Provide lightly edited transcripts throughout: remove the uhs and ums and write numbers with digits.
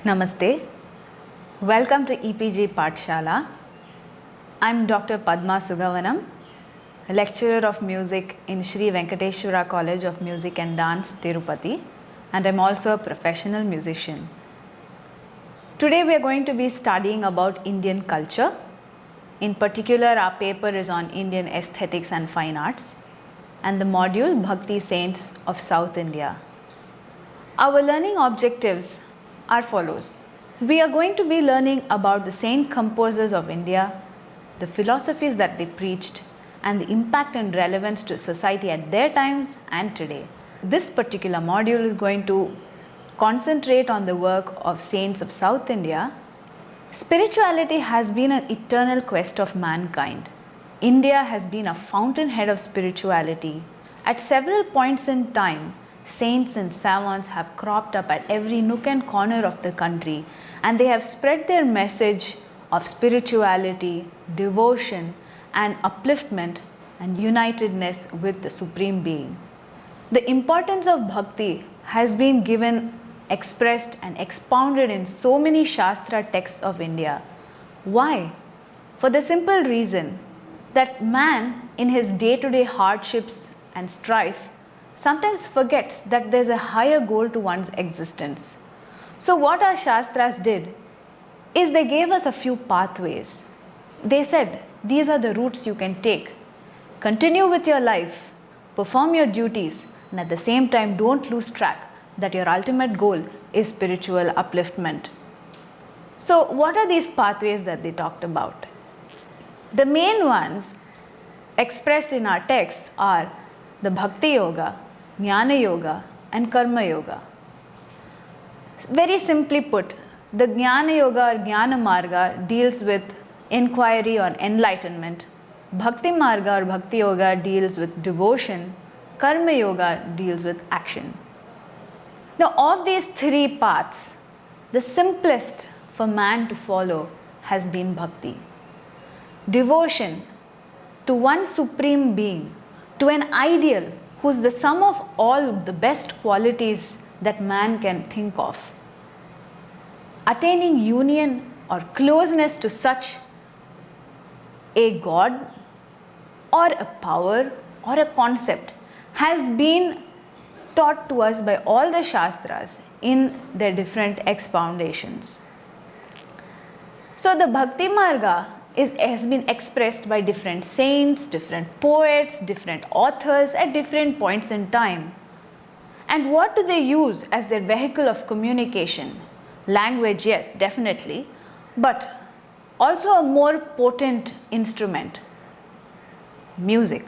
Namaste. Welcome to EPG Pathshala. I'm Dr. Padma Sugavanam, lecturer of music in Sri Venkateshwara College of Music and Dance, Tirupati, and I'm also a professional musician. Today we are going to be studying about Indian culture. In particular, our paper is on Indian aesthetics and fine arts, and the module Bhakti Saints of South India. Our learning objectives are follows. We are going to be learning about the saint composers of India, the philosophies that they preached, and the impact and relevance to society at their times and today. This particular module is going to concentrate on the work of saints of South India. Spirituality has been an eternal quest of mankind. India has been a fountainhead of spirituality. At several points in time, saints and savants have cropped up at every nook and corner of the country, and they have spread their message of spirituality, devotion, and upliftment and unitedness with the Supreme Being. The importance of bhakti has been given, expressed, and expounded in so many Shastra texts of India. Why? For the simple reason that man, in his day-to-day hardships and strife, sometimes forgets that there's a higher goal to one's existence. So what our Shastras did is they gave us a few pathways. They said, these are the routes you can take. Continue with your life, perform your duties, and at the same time don't lose track that your ultimate goal is spiritual upliftment. So what are these pathways that they talked about? The main ones expressed in our texts are the Bhakti Yoga, Jnana Yoga, and Karma Yoga. Very simply put, the Jnana Yoga or Jnana Marga deals with inquiry or enlightenment. Bhakti Marga or Bhakti Yoga deals with devotion. Karma Yoga deals with action. Now, of these three paths, the simplest for man to follow has been bhakti. Devotion to one supreme being, to an ideal who is the sum of all the best qualities that man can think of. Attaining union or closeness to such a God or a power or a concept has been taught to us by all the Shastras in their different expoundations. So the Bhakti Marga has been expressed by different saints, different poets, different authors at different points in time. And what do they use as their vehicle of communication? Language, yes, definitely, but also a more potent instrument, music.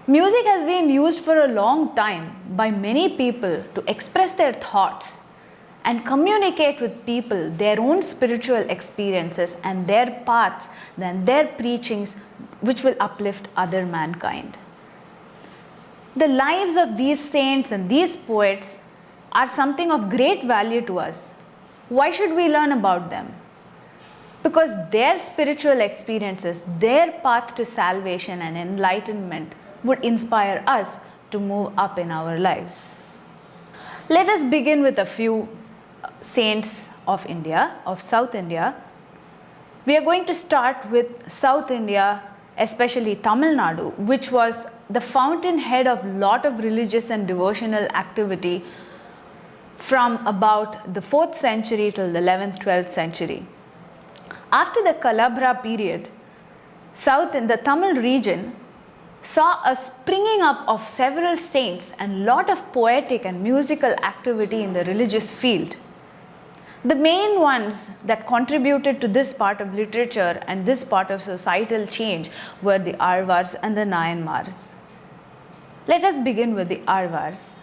Music has been used for a long time by many people to express their thoughts and communicate with people their own spiritual experiences and their paths and their preachings, which will uplift other mankind. The lives of these saints and these poets are something of great value to us. Why should we learn about them? Because their spiritual experiences, their path to salvation and enlightenment would inspire us to move up in our lives. Let us begin with a few saints of India, of South India. We are going to start with South India, especially Tamil Nadu, which was the fountainhead of lot of religious and devotional activity from about the 4th century till the 11th, 12th century. After the Kalabhra period, south in the Tamil region saw a springing up of several saints and lot of poetic and musical activity in the religious field. The main ones that contributed to this part of literature and this part of societal change were the Alvars and the Nayanmars. Let us begin with the Alvars.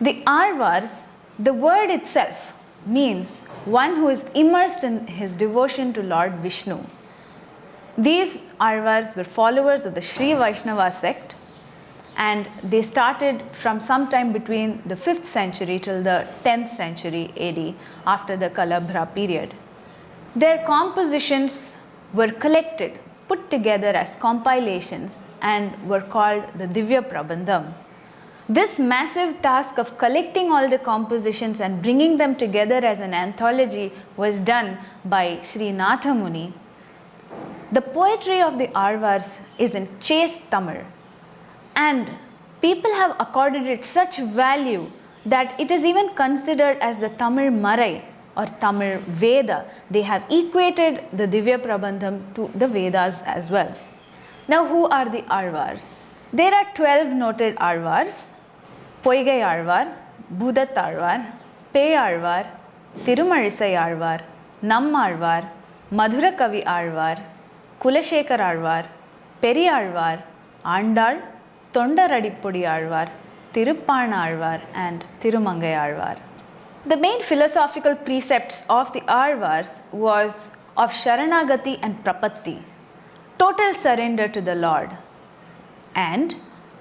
The Alvars, the word itself means one who is immersed in his devotion to Lord Vishnu. These Alvars were followers of the Sri Vaishnava sect, and they started from sometime between the 5th century till the 10th century AD, after the Kalabhra period. Their compositions were collected, put together as compilations, and were called the Divya Prabandham. This massive task of collecting all the compositions and bringing them together as an anthology was done by Sri Natha Muni. The poetry of the Alvars is in chaste Tamil, and people have accorded it such value that it is even considered as the Tamil Marai or Tamil Veda. They have equated the Divya Prabandham to the Vedas as well. Now, who are the Alvars? There are 12 noted Alvars: Poigai Alvar, Budat Alvar, Pei Alvar, Tirumalisai Alvar, Nam Alvar, Madhura Kavi Alvar, Kulashekar Alvar, Peri Alvar, Andal, Tondaradippudi Alvar, Tiruppana Alvar, and Tirumangai Alvar. The main philosophical precepts of the Alvars was of Sharanagati and Prapatti, total surrender to the Lord, and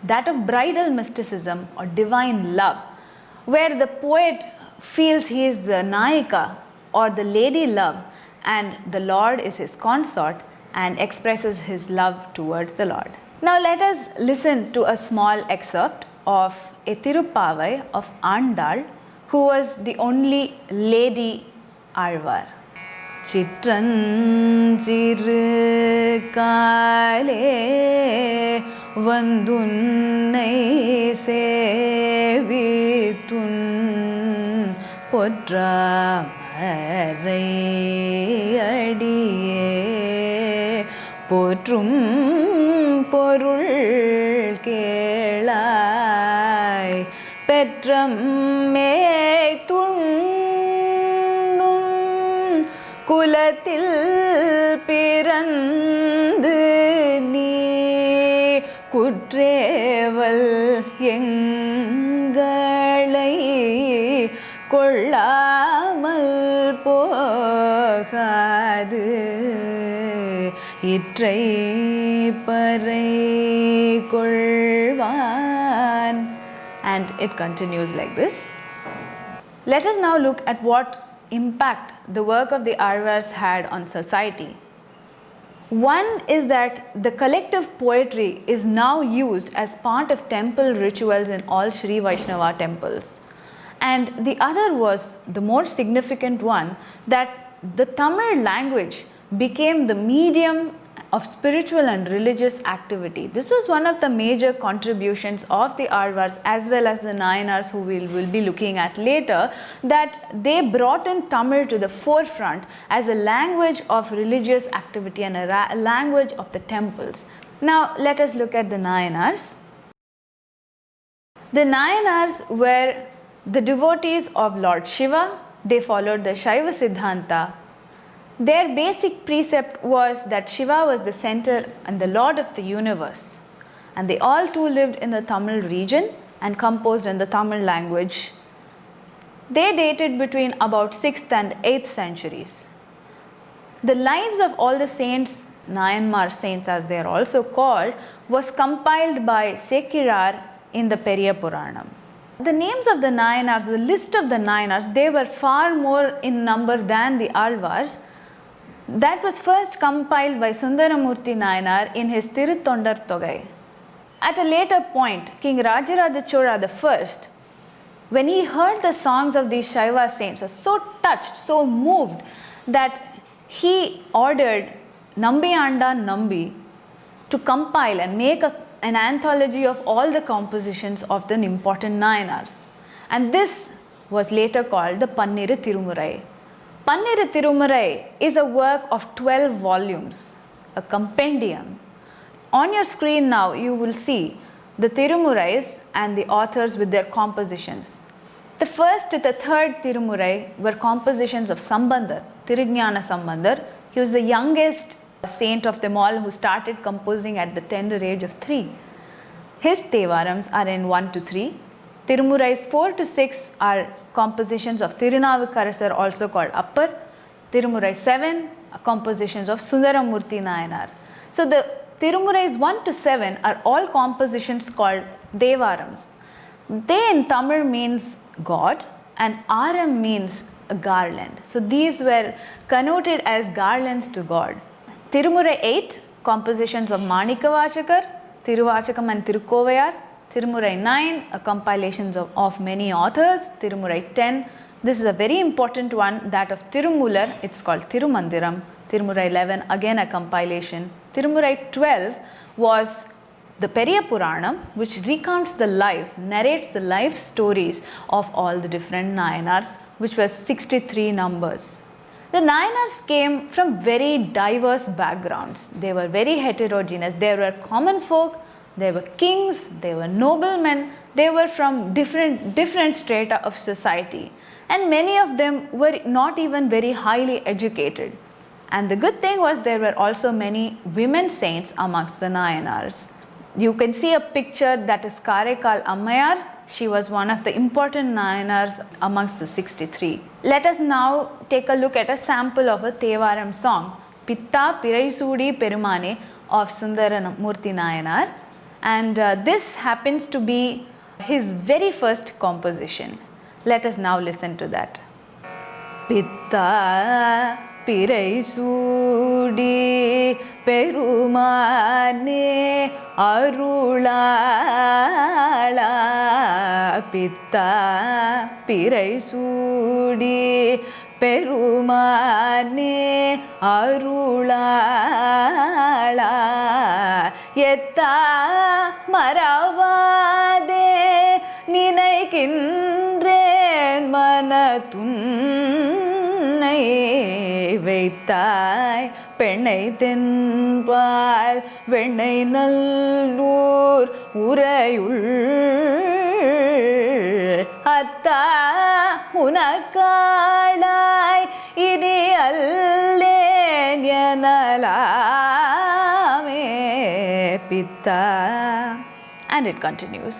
that of bridal mysticism or divine love, where the poet feels he is the Nayika or the lady love and the Lord is his consort and expresses his love towards the Lord. Now let us listen to a small excerpt of a Tiruppavai of Andal, who was the only lady Alvar. Chitranjiru kale vandunai sevitun potramarai adiye potrum porul kelai petram me tunnum kulatil pirandu நீ குற்றேவல் எங்களை கொள்ளாமல் போகாது இற்றை பறை கொள்வான். And it continues like this. Let us now look at what impact the work of the Alvars had on society. One is that the collective poetry is now used as part of temple rituals in all Sri Vaishnava temples. And the other was the more significant one, that the Tamil language became the medium of spiritual and religious activity. This was one of the major contributions of the Alvars as well as the Nayanars, who we will be looking at later, that they brought in Tamil to the forefront as a language of religious activity and a language of the temples. Now let us look at the Nayanars. The Nayanars were the devotees of Lord Shiva. They followed the Shaiva Siddhanta. Their basic precept was that Shiva was the center and the Lord of the universe, and they all too lived in the Tamil region and composed in the Tamil language. They dated between about 6th and 8th centuries. The lives of all the saints, Nayanmar saints as they are also called, was compiled by Sekirar in the Periya Puranam. The names of the Nayanars, the list of the Nayanars, they were far more in number than the Alvars. That was first compiled by Sundaramurti Nayanar in his Tirutondar Togai. At a later point, King Rajaraja Chola I, when he heard the songs of these Shaiva saints, was so touched, so moved, that he ordered Nambi Anda Nambi to compile and make an anthology of all the compositions of the important Nayanars. And this was later called the Panniru Tirumurai. Panniru Tirumurai is a work of 12 volumes, a compendium. On your screen now you will see the Tirumurais and the authors with their compositions. The first to the third Tirumurai were compositions of Sambandar, Tirujnana Sambandar. He was the youngest saint of them all, who started composing at the tender age of 3. His Tevarams are in 1 to 3. Tirumurais 4 to 6 are compositions of Tirunavukarasar, also called Appar. Tirumurai 7 are compositions of Sundaramurti Nayanar. So the Tirumurais 1 to 7 are all compositions called Devarams. De in Tamil means God and Aram means a garland. So these were connoted as garlands to God. Tirumurai 8, compositions of Manikavachakar, Tiruvachakam and Tirukkovayar. Tirumurai 9, a compilation of many authors. Tirumurai 10, this is a very important one, that of Tirumular, it's called Tirumandiram. Tirumurai 11, again a compilation. Tirumurai 12 was the Periya Puranam, which recounts the lives, narrates the life stories of all the different Nayanars, which was 63 numbers. The Nayanars came from very diverse backgrounds. They were very heterogeneous. There were common folk, there were kings, there were noblemen, they were from different strata of society. And many of them were not even very highly educated. And the good thing was there were also many women saints amongst the Nayanars. You can see a picture that is Karekal Ammayar. She was one of the important Nayanars amongst the 63. Let us now take a look at a sample of a Thevaram song, Pitta Piraisudi Perumane of Sundaramurthy Nayanar. And this happens to be his very first composition. Let us now listen to that. Pitta Piraisudi Perumane Arulala, Pitta Piraisudi Perumane Arulala, Yetta Maravade Ninaikindren Manatunai Veitai Penai Tenpal Venai Nallur Urayul Atta Unakalai Idi Allen Yanalame Pitta. And it continues.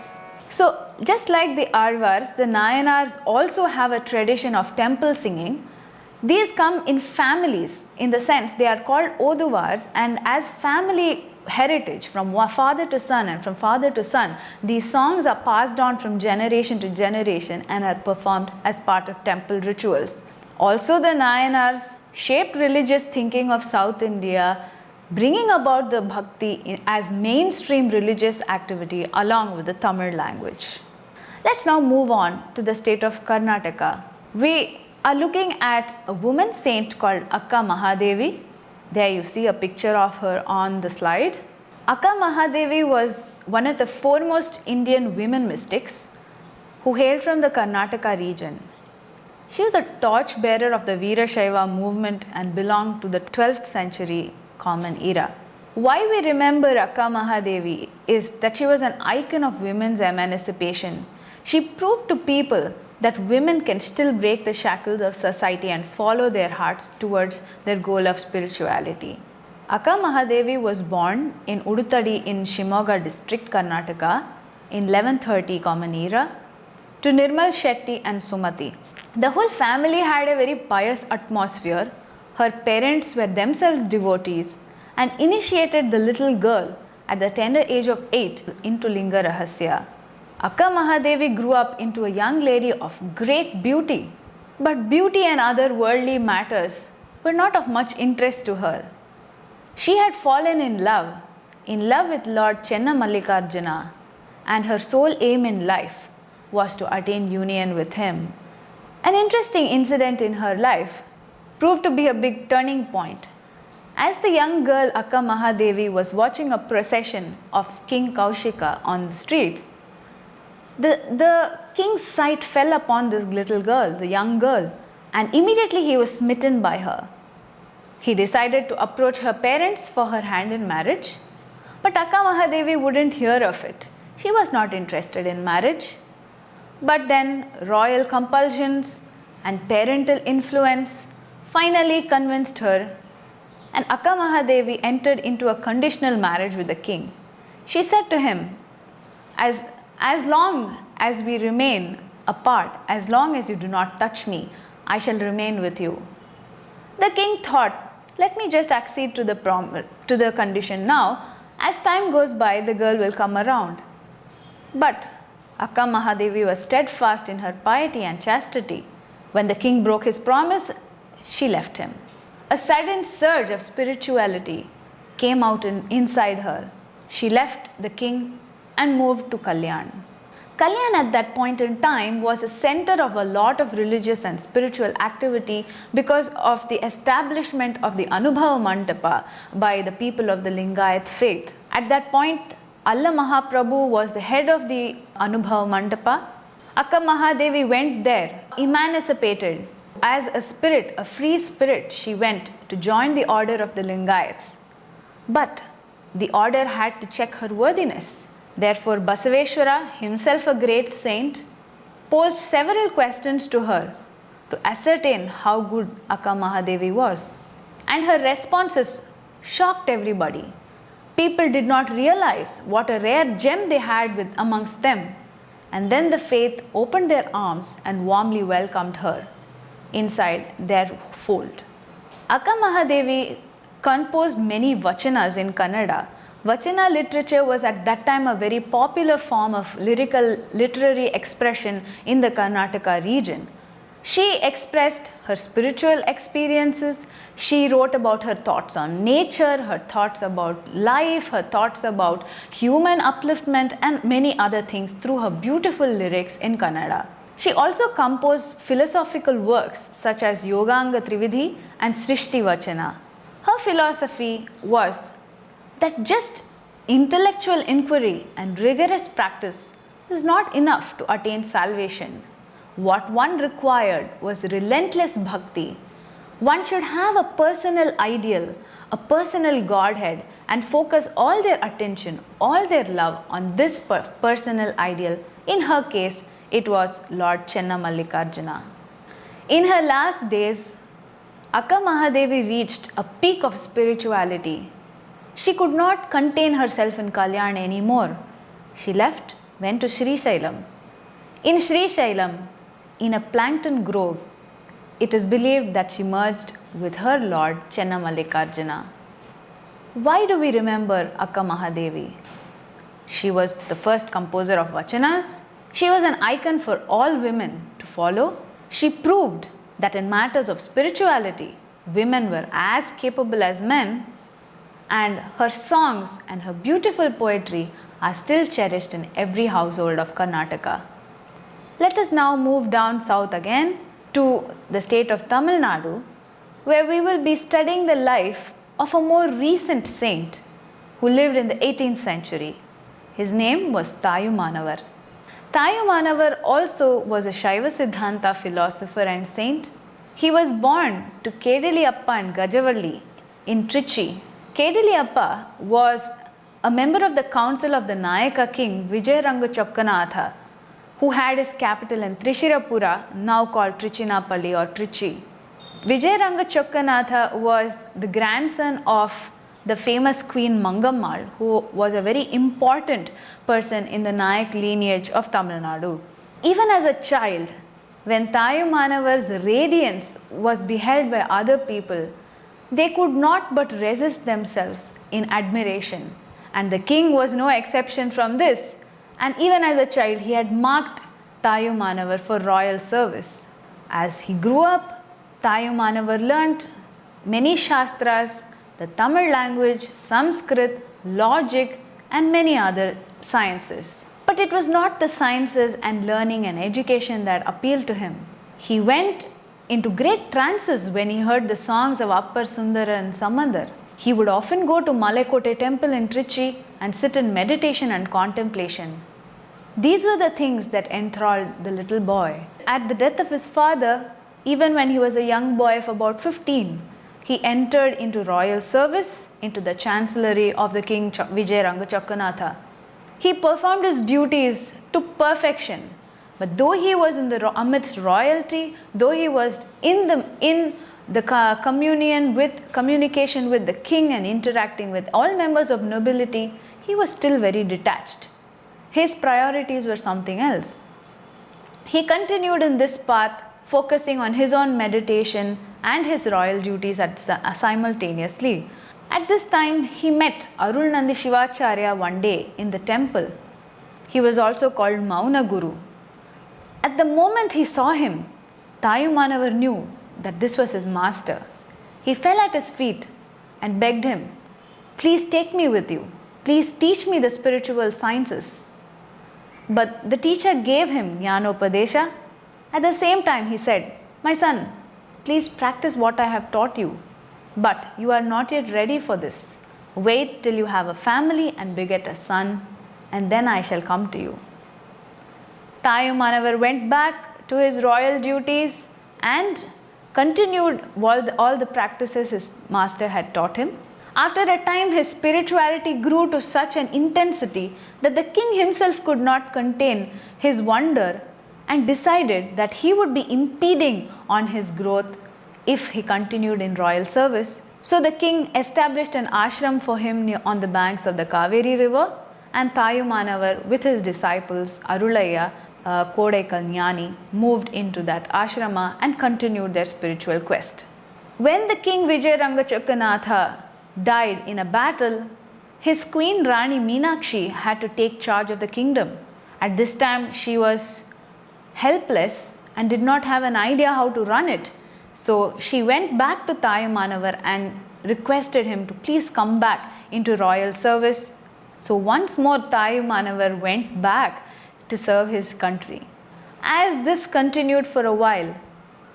So, just like the Alvars, the Nayanars also have a tradition of temple singing. These come in families, in the sense they are called Oduvars, and as family heritage from father to son and from father to son, these songs are passed on from generation to generation and are performed as part of temple rituals. Also, the Nayanars shaped religious thinking of South India, bringing about the Bhakti as mainstream religious activity along with the Tamil language. Let's now move on to the state of Karnataka. We are looking at a woman saint called Akka Mahadevi. There you see a picture of her on the slide. Akka Mahadevi was one of the foremost Indian women mystics who hailed from the Karnataka region. She was the torchbearer of the Veerashaiva movement and belonged to the 12th century Common Era. Why we remember Akka Mahadevi is that she was an icon of women's emancipation. She proved to people that women can still break the shackles of society and follow their hearts towards their goal of spirituality. Akka Mahadevi was born in Udutadi in Shimoga district, Karnataka in 1130 Common Era to Nirmal Shetty and Sumati. The whole family had a very pious atmosphere. Her parents were themselves devotees and initiated the little girl at the tender age of 8 into Linga Rahasya. Akka Mahadevi grew up into a young lady of great beauty, but beauty and other worldly matters were not of much interest to her. She had fallen in love with Lord Chenna Mallikarjuna, and her sole aim in life was to attain union with him. An interesting incident in her life proved to be a big turning point. As the young girl Akka Mahadevi was watching a procession of King Kaushika on the streets, the king's sight fell upon this little girl, the young girl, and immediately he was smitten by her. He decided to approach her parents for her hand in marriage, but Akka Mahadevi wouldn't hear of it. She was not interested in marriage. But then royal compulsions and parental influence finally convinced her, and Akka Mahadevi entered into a conditional marriage with the king. She said to him, as long as we remain apart, as long as you do not touch me, I shall remain with you. The king thought, let me just accede to the condition now. As time goes by, the girl will come around. But Akka Mahadevi was steadfast in her piety and chastity. When the king broke his promise, she left him. A sudden surge of spirituality came out inside her. She left the king and moved to Kalyan. Kalyan at that point in time was a center of a lot of religious and spiritual activity because of the establishment of the Anubhava Mandapa by the people of the Lingayat faith. At that point, Allah Mahaprabhu was the head of the Anubhava Mandapa. Akka Mahadevi went there, emancipated as a spirit, a free spirit. She went to join the order of the Lingayats. But the order had to check her worthiness. Therefore, Basaveshwara, himself a great saint, posed several questions to her to ascertain how good Akka Mahadevi was. And her responses shocked everybody. People did not realize what a rare gem they had with amongst them. And then the faith opened their arms and warmly welcomed her inside their fold. Akka Mahadevi composed many vachanas in Kannada. Vachana literature was at that time a very popular form of lyrical literary expression in the Karnataka region. She expressed her spiritual experiences. She wrote about her thoughts on nature, her thoughts about life, her thoughts about human upliftment and many other things through her beautiful lyrics in Kannada. She also composed philosophical works such as Yoganga Trividhi and Srishti Vachana. Her philosophy was that just intellectual inquiry and rigorous practice is not enough to attain salvation. What one required was relentless bhakti. One should have a personal ideal, a personal Godhead, and focus all their attention, all their love on this personal ideal. In her case, it was Lord Chenna Mallikarjuna. In her last days, Akka Mahadevi reached a peak of spirituality. She could not contain herself in Kalyan anymore. She left, went to Sri Shailam. In Sri Shailam, in a plankton grove, it is believed that she merged with her Lord Chenna Mallikarjuna. Why do we remember Akka Mahadevi? She was the first composer of vachanas. She was an icon for all women to follow. She proved that in matters of spirituality, women were as capable as men, and her songs and her beautiful poetry are still cherished in every household of Karnataka. Let us now move down south again to the state of Tamil Nadu, where we will be studying the life of a more recent saint who lived in the 18th century. His name was Thayumanavar. Thayumanavar also was a Shaiva Siddhanta philosopher and saint. He was born to Kediliyappa and Gajavalli in Trichy. Kediliyappa was a member of the council of the Nayaka king Vijayaranga Chokkanatha, who had his capital in Trishirapura, now called Trichinapalli or Trichy. Vijayaranga Chokkanatha was the grandson of the famous Queen Mangammal, who was a very important person in the Nayak lineage of Tamil Nadu. Even as a child, when Thayumanavar's radiance was beheld by other people, they could not but resist themselves in admiration. And the king was no exception from this. And even as a child, he had marked Thayumanavar for royal service. As he grew up, Thayumanavar learnt many shastras, the Tamil language, Sanskrit, logic, and many other sciences. But it was not the sciences and learning and education that appealed to him. He went into great trances when he heard the songs of Appar Sundara and Samandar. He would often go to Malaikote temple in Trichy and sit in meditation and contemplation. These were the things that enthralled the little boy. At the death of his father, even when he was a young boy of about 15, he entered into royal service, into the chancellery of the king Vijayaranga Chokkanatha. He performed his duties to perfection. But though he was in the amidst royalty, though he was in the communication with the king and interacting with all members of nobility, he was still very detached. His priorities were something else. He continued in this path, focusing on his own meditation and his royal duties simultaneously. At this time, he met Arulnandi Shivacharya one day in the temple. He was also called Mauna Guru. At the moment he saw him, Thayumanavar knew that this was his master. He fell at his feet and begged him, "Please take me with you. Please teach me the spiritual sciences." But the teacher gave him Jnanopadesha. At the same time, he said, "My son, please practice what I have taught you. But you are not yet ready for this. Wait till you have a family and beget a son, and then I shall come to you." Tayumanavar went back to his royal duties and continued all the practices his master had taught him. After a time, his spirituality grew to such an intensity that the king himself could not contain his wonder and decided that he would be impeding on his growth if he continued in royal service. So the king established an ashram for him on the banks of the Kaveri river, and Tayumanavar with his disciples Arulayya, Kodaikal Jnani, moved into that ashrama and continued their spiritual quest. When the king Vijayaranga Chakranatha died in a battle, his queen Rani Meenakshi had to take charge of the kingdom. At this time, she was helpless and did not have an idea how to run it. So she went back to Tayumanavar and requested him to please come back into royal service. So once more Tayumanavar went back to serve his country. As this continued for a while,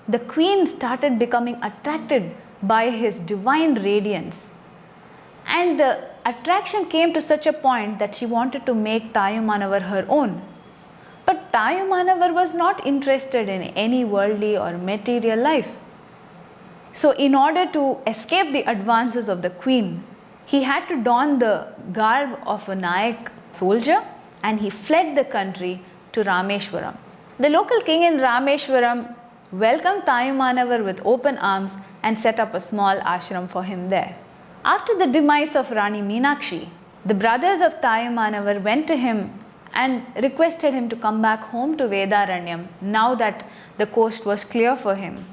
the queen started becoming attracted by his divine radiance. And the attraction came to such a point that she wanted to make Tayumanavar her own. But Tayumanavar was not interested in any worldly or material life. So in order to escape the advances of the queen, he had to don the garb of a Nayak soldier, and he fled the country to Rameshwaram. The local king in Rameshwaram welcomed Tayumanavar with open arms and set up a small ashram for him there. After the demise of Rani Meenakshi, the brothers of Tayumanavar went to him and requested him to come back home to Vedaranyam now that the coast was clear for him.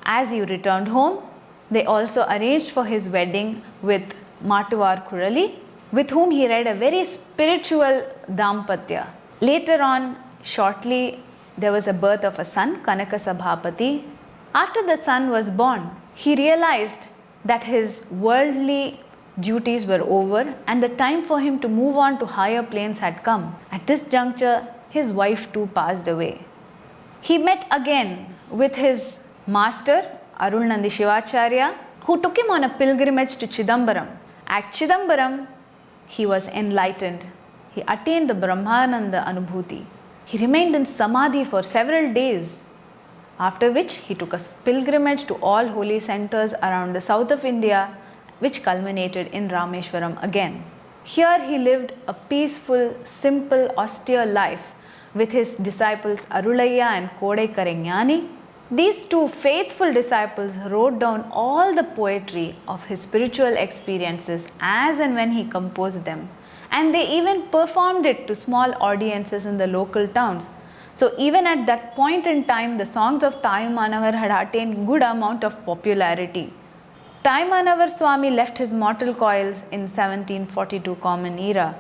As he returned home, they also arranged for his wedding with Matuvar Kurali, with whom he led a very spiritual dampatya. Later on, shortly, there was a birth of a son, Kanaka Sabhapati. After the son was born, he realized that his worldly duties were over and the time for him to move on to higher planes had come. At this juncture, his wife too passed away. He met again with his master, Arulnandi Shivacharya, who took him on a pilgrimage to Chidambaram. At Chidambaram, he was enlightened. He attained the Brahmananda Anubhuti. He remained in Samadhi for several days, after which he took a pilgrimage to all holy centers around the south of India, which culminated in Rameshwaram again. Here he lived a peaceful, simple, austere life with his disciples Arulayya and Kodaikal Jnani. These two faithful disciples wrote down all the poetry of his spiritual experiences as and when he composed them, and they even performed it to small audiences in the local towns. So even at that point in time, the songs of Tayumanavar had attained good amount of popularity. Tayumanavar Swami left his mortal coils in 1742 Common Era.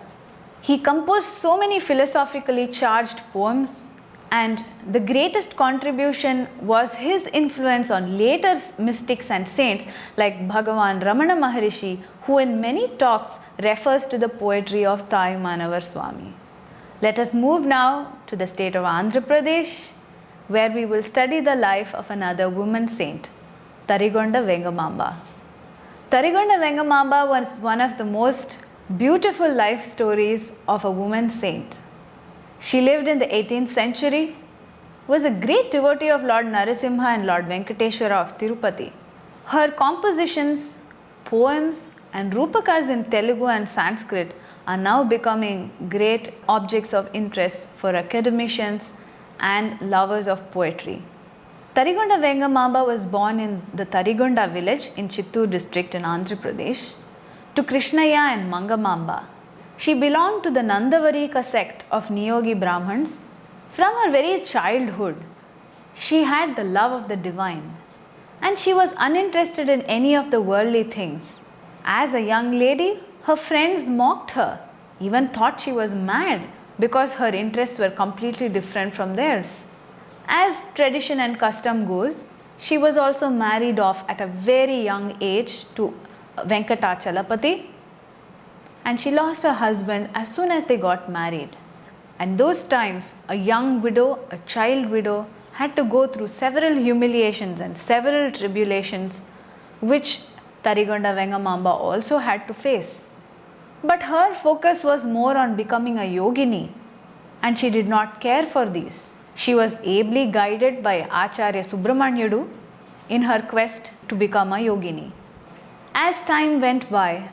He composed so many philosophically charged poems, and the greatest contribution was his influence on later mystics and saints like Bhagavan Ramana Maharishi, who in many talks refers to the poetry of Tayumanavar Swami. Let us move now to the state of Andhra Pradesh, where we will study the life of another woman saint, Tarigonda Vengamamba. Tarigonda Vengamamba was one of the most beautiful life stories of a woman saint. She lived in the 18th century, was a great devotee of Lord Narasimha and Lord Venkateshwara of Tirupati. Her compositions, poems and rupakas in Telugu and Sanskrit are now becoming great objects of interest for academicians and lovers of poetry. Tarigonda Vengamamba was born in the Tarigonda village in Chittoor district in Andhra Pradesh to Krishnaya and Mangamamba. She belonged to the Nandavarika sect of Niyogi Brahmins. From her very childhood, she had the love of the divine, and she was uninterested in any of the worldly things. As a young lady, her friends mocked her, even thought she was mad because her interests were completely different from theirs. As tradition and custom goes, she was also married off at a very young age to Venkatachalapati, and she lost her husband as soon as they got married. And those times, a young widow, a child widow, had to go through several humiliations and several tribulations, which Tarigonda Vengamamba also had to face. But her focus was more on becoming a yogini, and she did not care for these. She was ably guided by Acharya Subramanyudu in her quest to become a yogini. As time went by,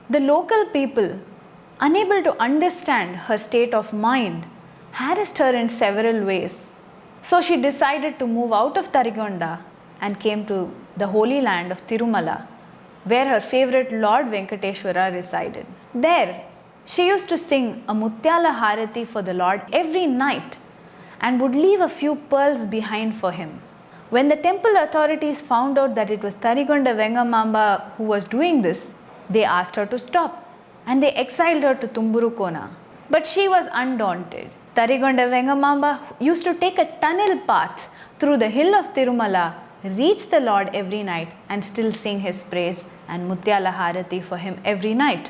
the local people, unable to understand her state of mind, harassed her in several ways. So she decided to move out of Tarigonda and came to the holy land of Tirumala, where her favorite Lord Venkateshwara resided. There, she used to sing a Mutyala Harati for the Lord every night and would leave a few pearls behind for him. When the temple authorities found out that it was Tarigonda Vengamamba who was doing this, they asked her to stop and they exiled her to Tumburukona. But she was undaunted. Tarigonda Vengamamba used to take a tunnel path through the hill of Tirumala, reach the Lord every night and still sing his praise and Mutyala Harati for him every night.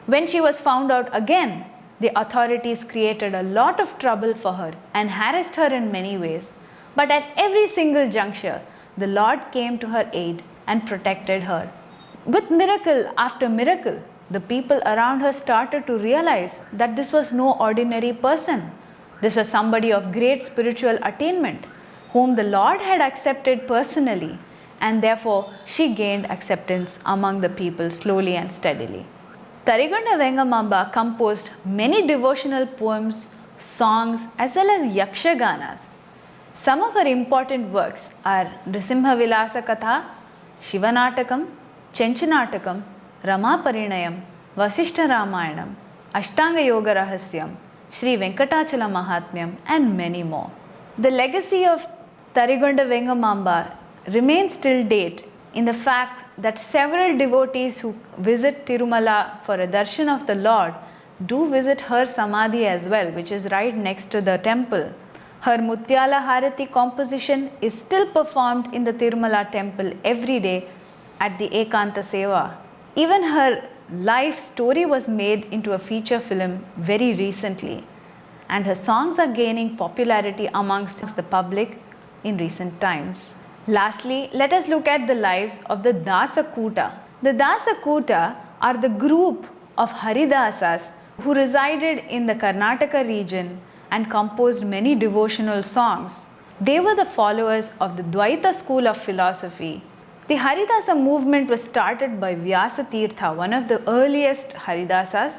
When she was found out again, the authorities created a lot of trouble for her and harassed her in many ways. But at every single juncture, the Lord came to her aid and protected her. With miracle after miracle, the people around her started to realize that this was no ordinary person. This was somebody of great spiritual attainment, whom the Lord had accepted personally, and therefore she gained acceptance among the people slowly and steadily. Tarigonda Vengamamba composed many devotional poems, songs, as well as yakshaganas. Some of her important works are Nrisimha Vilasa Katha, Shivanatakam, Chenchanatakam, Rama Parinayam, Vasishtha Ramayanam, Ashtanga Yoga Rahasyam, Sri Venkatachala Mahatmyam, and many more. The legacy of Tarigonda Vengamamba remains till date in the fact that several devotees who visit Tirumala for a darshan of the Lord do visit her samadhi as well, which is right next to the temple. Her Mutyala Harati composition is still performed in the Tirumala temple every day at the Ekanta Seva. Even her life story was made into a feature film very recently, and her songs are gaining popularity amongst the public in recent times. Lastly, let us look at the lives of the Dasakuta. The Dasakuta are the group of Haridasas who resided in the Karnataka region and composed many devotional songs. They were the followers of the Dvaita school of philosophy. The Haridasa movement was started by Vyasatirtha, one of the earliest Haridasas.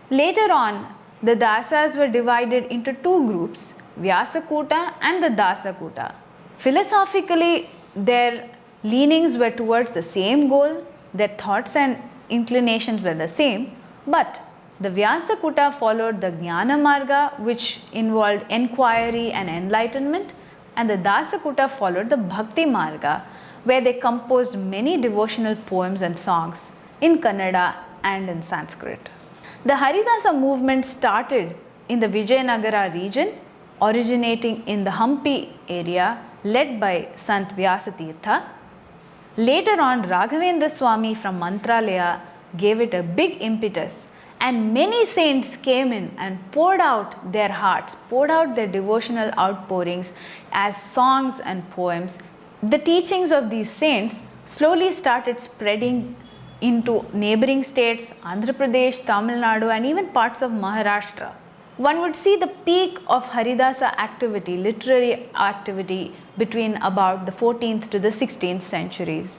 Later on, the Dasas were divided into two groups, Vyasakuta and the Dasakuta. Philosophically, their leanings were towards the same goal, their thoughts and inclinations were the same, but the Vyasakuta followed the Jnana Marga, which involved enquiry and enlightenment, and the Dasakuta followed the Bhakti Marga, where they composed many devotional poems and songs in Kannada and in Sanskrit. The Haridasa movement started in the Vijayanagara region, originating in the Hampi area, led by Sant Vyasatirtha. Later on, Raghavendra Swami from Mantralaya gave it a big impetus, and many saints came in and poured out their hearts, poured out their devotional outpourings as songs and poems. The teachings of these saints slowly started spreading into neighboring states, Andhra Pradesh, Tamil Nadu, and even parts of Maharashtra. One would see the peak of Haridasa activity, literary activity, between about the 14th to the 16th centuries.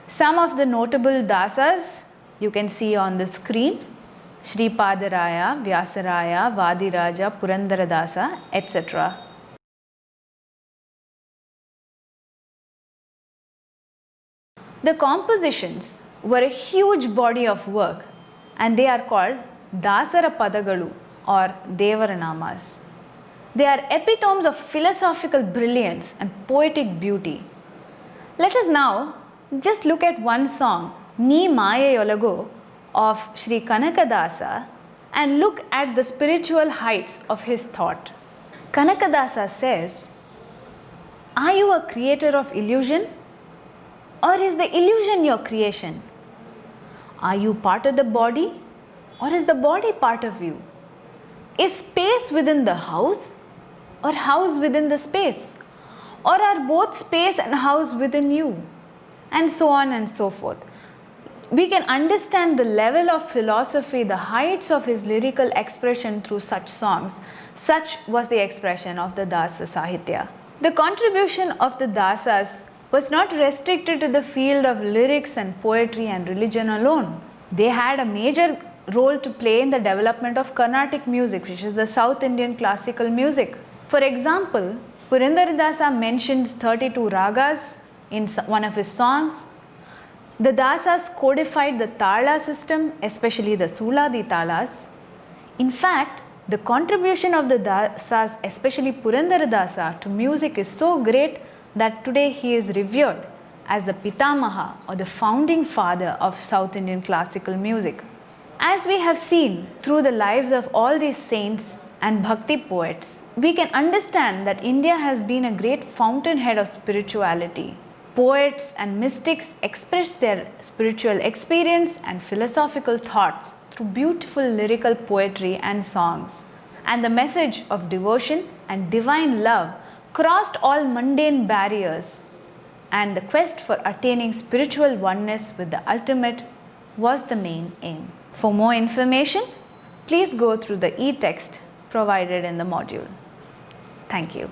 Some of the notable dasas you can see on the screen: Sri Padaraya, Vyasaraya, Vadiraja, Purandaradasa, etc. The compositions were a huge body of work, and they are called Dasara Padagalu or Devaranamas. They are epitomes of philosophical brilliance and poetic beauty. Let us now just look at one song, Ni Maye Yolago, of Sri Kanakadasa, and look at the spiritual heights of his thought. Kanakadasa says, "Are you a creator of illusion? Or is the illusion your creation? Are you part of the body? Or is the body part of you? Is space within the house or house within the space? Or are both space and house within you? And so on and so forth. We can understand the level of philosophy, the heights of his lyrical expression through such songs. Such was the expression of the Dasa Sahitya. The contribution of the Dasas was not restricted to the field of lyrics and poetry and religion alone. They had a major role to play in the development of Carnatic music, which is the South Indian classical music. For example, Purandaradasa mentions 32 ragas in one of his songs. The Dasas codified the Tala system, especially the Suladi Talas. In fact, the contribution of the Dasas, especially Purandaradasa, to music is so great that today he is revered as the Pitamaha or the founding father of South Indian classical music. As we have seen through the lives of all these saints and Bhakti poets, we can understand that India has been a great fountainhead of spirituality. Poets and mystics express their spiritual experience and philosophical thoughts through beautiful lyrical poetry and songs. And the message of devotion and divine love crossed all mundane barriers, and the quest for attaining spiritual oneness with the ultimate was the main aim. For more information, please go through the e-text provided in the module. Thank you.